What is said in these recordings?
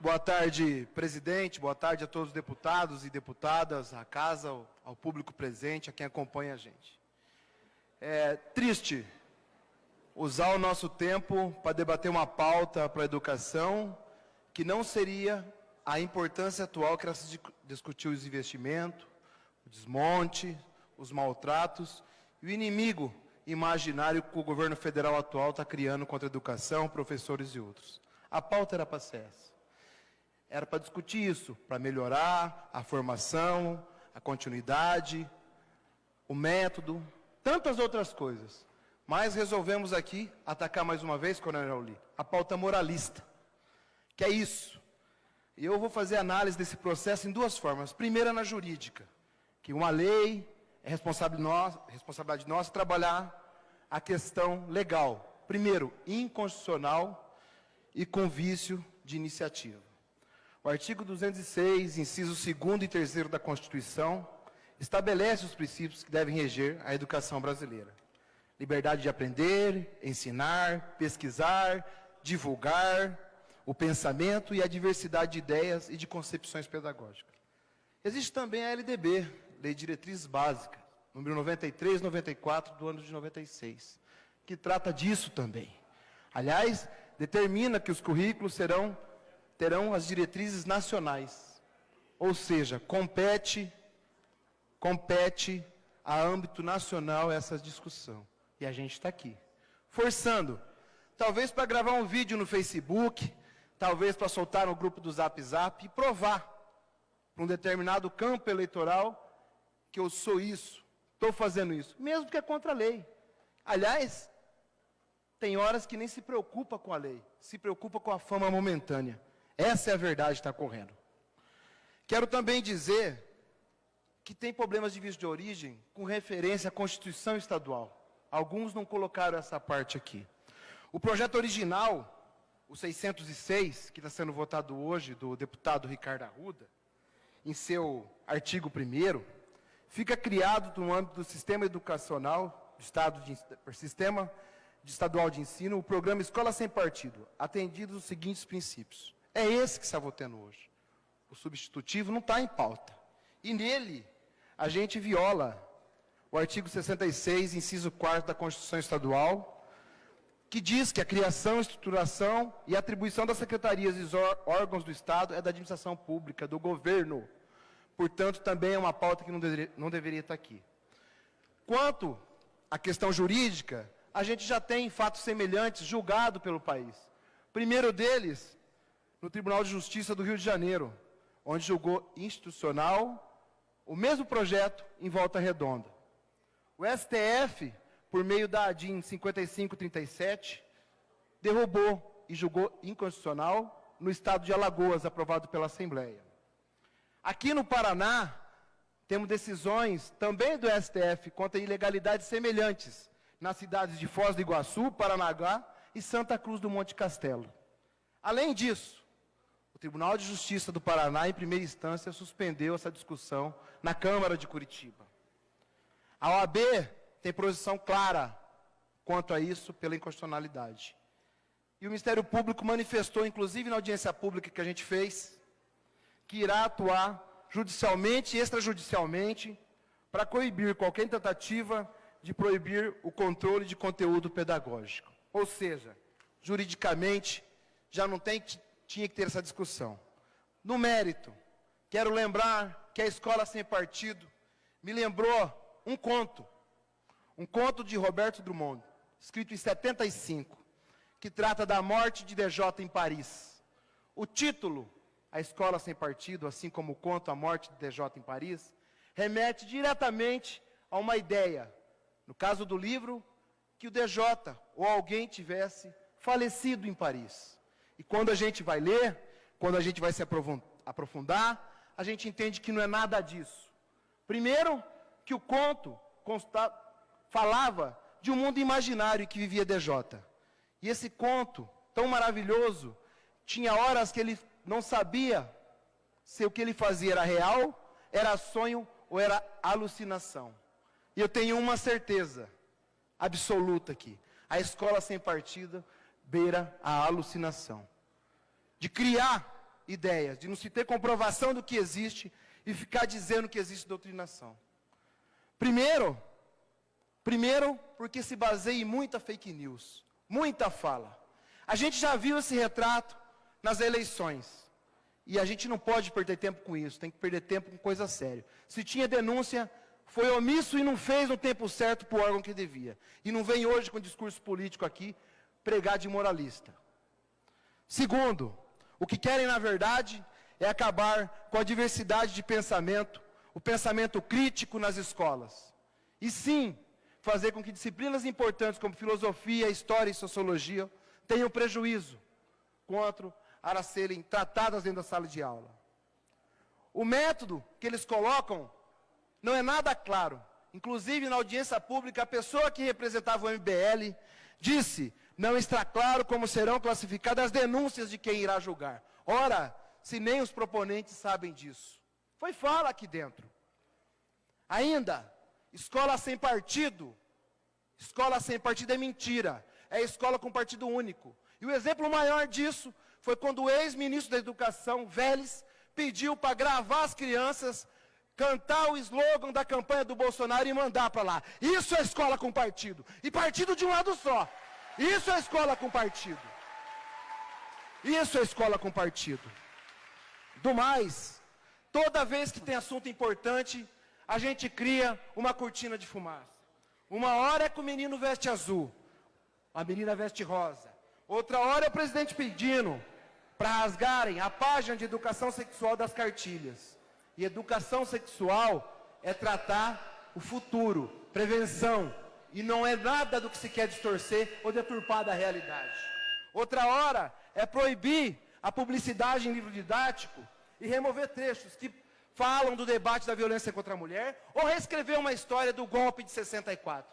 Boa tarde, presidente. Boa tarde a todos os deputados e deputadas, à casa, ao público presente, a quem acompanha a gente. É triste usar o nosso tempo para debater uma pauta para a educação que não seria a importância atual que era se discutir os investimentos, o desmonte, os maltratos e o inimigo imaginário que o governo federal atual está criando contra a educação, professores e outros. A pauta era para ser essa. Era para discutir isso, para melhorar a formação, a continuidade, o método, tantas outras coisas. Mas resolvemos aqui atacar mais uma vez, Coronel Auli, a pauta moralista, que é isso. E eu vou fazer análise desse processo em duas formas. Primeira, na jurídica, que uma lei é responsabilidade nossa trabalhar a questão legal. Primeiro, inconstitucional e com vício de iniciativa. O artigo 206, incisos 2º e 3º da Constituição, estabelece os princípios que devem reger a educação brasileira. Liberdade de aprender, ensinar, pesquisar, divulgar o pensamento e a diversidade de ideias e de concepções pedagógicas. Existe também a LDB, Lei de Diretrizes Básicas, número 93/94 do ano de 96, que trata disso também. Aliás, determina que os currículos terão as diretrizes nacionais, ou seja, compete a âmbito nacional essa discussão. E a gente está aqui, forçando, talvez para gravar um vídeo no Facebook, talvez para soltar no grupo do Zap Zap e provar para um determinado campo eleitoral que eu sou isso, estou fazendo isso, mesmo que é contra a lei. Aliás, tem horas que nem se preocupa com a lei, se preocupa com a fama momentânea. Essa é a verdade que está correndo. Quero também dizer que tem problemas de vício de origem com referência à Constituição Estadual. Alguns não colocaram essa parte aqui. O projeto original, o 606, que está sendo votado hoje, do deputado Ricardo Arruda, em seu artigo 1º, fica criado no âmbito do sistema educacional, sistema estadual de ensino, o programa Escola Sem Partido, atendidos os seguintes princípios. É esse que está votando hoje. O substitutivo não está em pauta. E nele, a gente viola o artigo 66, inciso 4 da Constituição Estadual, que diz que a criação, estruturação e atribuição das secretarias e órgãos do Estado é da administração pública, do governo. Portanto, também é uma pauta que não deveria estar aqui. Quanto à questão jurídica, a gente já tem fatos semelhantes julgados pelo país. Primeiro deles, no Tribunal de Justiça do Rio de Janeiro, onde julgou institucional o mesmo projeto em Volta Redonda. O STF, por meio da ADIM 5537, derrubou e julgou inconstitucional no estado de Alagoas, aprovado pela Assembleia. Aqui no Paraná, temos decisões também do STF contra ilegalidades semelhantes nas cidades de Foz do Iguaçu, Paranaguá e Santa Cruz do Monte Castelo. Além disso, o Tribunal de Justiça do Paraná, em primeira instância, suspendeu essa discussão na Câmara de Curitiba. A OAB tem posição clara quanto a isso pela inconstitucionalidade. E o Ministério Público manifestou, inclusive na audiência pública que a gente fez, que irá atuar judicialmente e extrajudicialmente para coibir qualquer tentativa de proibir o controle de conteúdo pedagógico. Ou seja, juridicamente, já não tinha que ter essa discussão. No mérito, quero lembrar que a Escola Sem Partido me lembrou um conto de Roberto Drummond, escrito em 75, que trata da morte de DJ em Paris. O título, A Escola Sem Partido, assim como o conto A Morte de DJ em Paris, remete diretamente a uma ideia, no caso do livro, que o DJ ou alguém tivesse falecido em Paris. E quando a gente vai ler, quando a gente vai se aprofundar, a gente entende que não é nada disso. Primeiro, que o conto falava de um mundo imaginário que vivia DJ. E esse conto, tão maravilhoso, tinha horas que ele não sabia se o que ele fazia era real, era sonho ou era alucinação. E eu tenho uma certeza absoluta aqui. A Escola Sem Partido beira a alucinação. De criar ideias, de não se ter comprovação do que existe e ficar dizendo que existe doutrinação. Primeiro, porque se baseia em muita fake news, muita fala. A gente já viu esse retrato nas eleições. E a gente não pode perder tempo com isso, tem que perder tempo com coisa séria. Se tinha denúncia, foi omisso e não fez no tempo certo para o órgão que devia. E não vem hoje com discurso político aqui pregar de moralista. Segundo, o que querem na verdade é acabar com a diversidade de pensamento, o pensamento crítico nas escolas. E sim, fazer com que disciplinas importantes como filosofia, história e sociologia tenham prejuízo contra a serem tratadas dentro da sala de aula. O método que eles colocam não é nada claro. Inclusive, na audiência pública, a pessoa que representava o MBL disse: não está claro como serão classificadas as denúncias de quem irá julgar. Ora, se nem os proponentes sabem disso. Foi fala aqui dentro. Ainda, escola sem partido. Escola sem partido é mentira. É escola com partido único. E o exemplo maior disso foi quando o ex-ministro da Educação, Vélez, pediu para gravar as crianças, cantar o slogan da campanha do Bolsonaro e mandar para lá. Isso é escola com partido. E partido de um lado só. Isso é escola com partido. Isso é escola com partido. Do mais, toda vez que tem assunto importante, a gente cria uma cortina de fumaça. Uma hora é que o menino veste azul, a menina veste rosa. Outra hora é o presidente pedindo para rasgarem a página de educação sexual das cartilhas. E educação sexual é tratar o futuro, prevenção. E não é nada do que se quer distorcer ou deturpar da realidade. Outra hora é proibir a publicidade em livro didático e remover trechos que falam do debate da violência contra a mulher ou reescrever uma história do golpe de 64.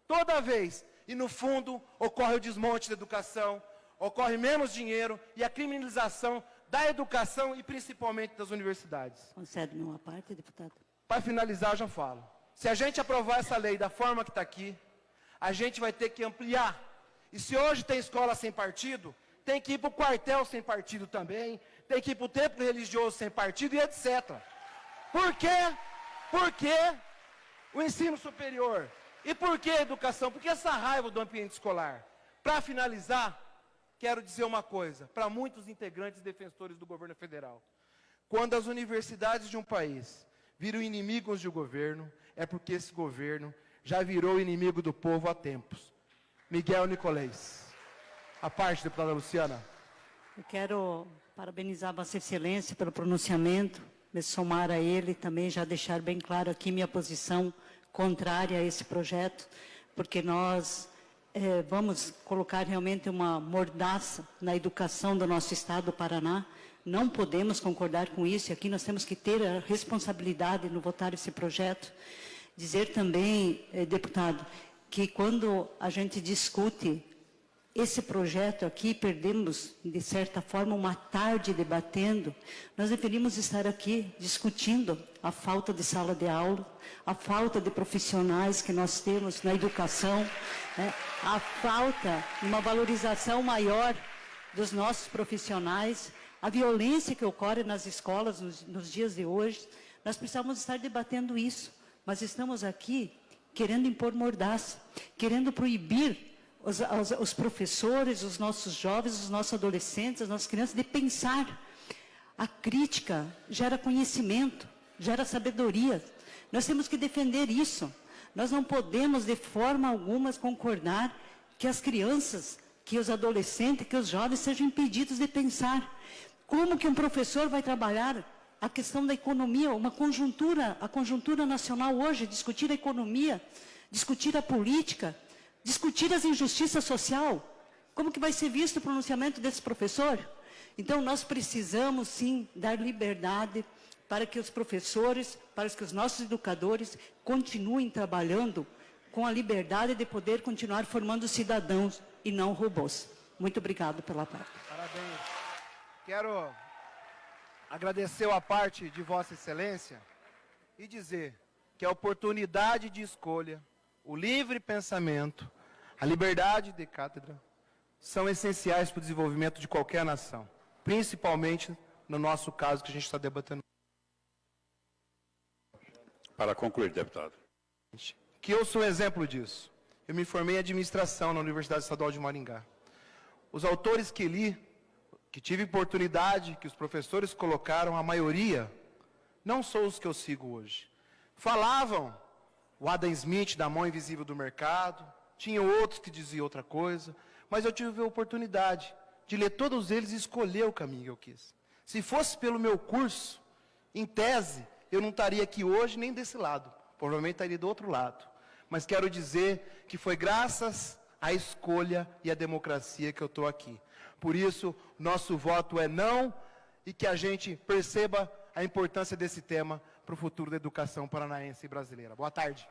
Toda vez, e no fundo, ocorre o desmonte da educação, ocorre menos dinheiro e a criminalização da educação e principalmente das universidades. Concede-me uma parte, deputado. Para finalizar, já falo. Se a gente aprovar essa lei da forma que está aqui, a gente vai ter que ampliar. E se hoje tem escola sem partido, tem que ir para o quartel sem partido também, tem que ir para o templo religioso sem partido e etc. Por quê? Por que o ensino superior? E por que a educação? Por que essa raiva do ambiente escolar? Para finalizar, quero dizer uma coisa, para muitos integrantes e defensores do governo federal. Quando as universidades de um país viram inimigos de um governo, é porque esse governo já virou inimigo do povo há tempos. Miguel Nicolés. A parte, deputada Luciana. Eu quero parabenizar Vossa Excelência pelo pronunciamento, me somar a ele, também já deixar bem claro aqui minha posição contrária a esse projeto, porque nós vamos colocar realmente uma mordaça na educação do nosso estado do Paraná. Não podemos concordar com isso, e aqui nós temos que ter a responsabilidade no votar esse projeto. Dizer também, deputado, que quando a gente discute esse projeto aqui, perdemos, de certa forma, uma tarde debatendo. Nós deveríamos estar aqui discutindo a falta de sala de aula, a falta de profissionais que nós temos na educação, né? A falta de uma valorização maior dos nossos profissionais, a violência que ocorre nas escolas nos dias de hoje. Nós precisamos estar debatendo isso, mas estamos aqui querendo impor mordaça, querendo proibir os professores, os nossos jovens, os nossos adolescentes, as nossas crianças, de pensar. A crítica gera conhecimento, gera sabedoria. Nós temos que defender isso. Nós não podemos, de forma alguma, concordar que as crianças, que os adolescentes, que os jovens sejam impedidos de pensar. Como que um professor vai trabalhar a questão da economia, uma conjuntura, a conjuntura nacional hoje, discutir a economia, discutir a política, discutir as injustiças sociais? Como que vai ser visto o pronunciamento desse professor? Então, nós precisamos, sim, dar liberdade para que os professores, para que os nossos educadores continuem trabalhando com a liberdade de poder continuar formando cidadãos e não robôs. Muito obrigado pela parte. Parabéns. Quero agradecer a parte de Vossa Excelência e dizer que a oportunidade de escolha, o livre pensamento, a liberdade de cátedra são essenciais para o desenvolvimento de qualquer nação, principalmente no nosso caso que a gente está debatendo. Para concluir, deputado. Que eu sou exemplo disso. Eu me formei em administração na Universidade Estadual de Maringá. Os autores que li, que tive oportunidade, que os professores colocaram, a maioria, não são os que eu sigo hoje. Falavam o Adam Smith da mão invisível do mercado, tinha outros que diziam outra coisa, mas eu tive a oportunidade de ler todos eles e escolher o caminho que eu quis. Se fosse pelo meu curso, em tese, eu não estaria aqui hoje nem desse lado, provavelmente estaria do outro lado. Mas quero dizer que foi graças à escolha e à democracia que eu estou aqui. Por isso, nosso voto é não, e que a gente perceba a importância desse tema para o futuro da educação paranaense e brasileira. Boa tarde.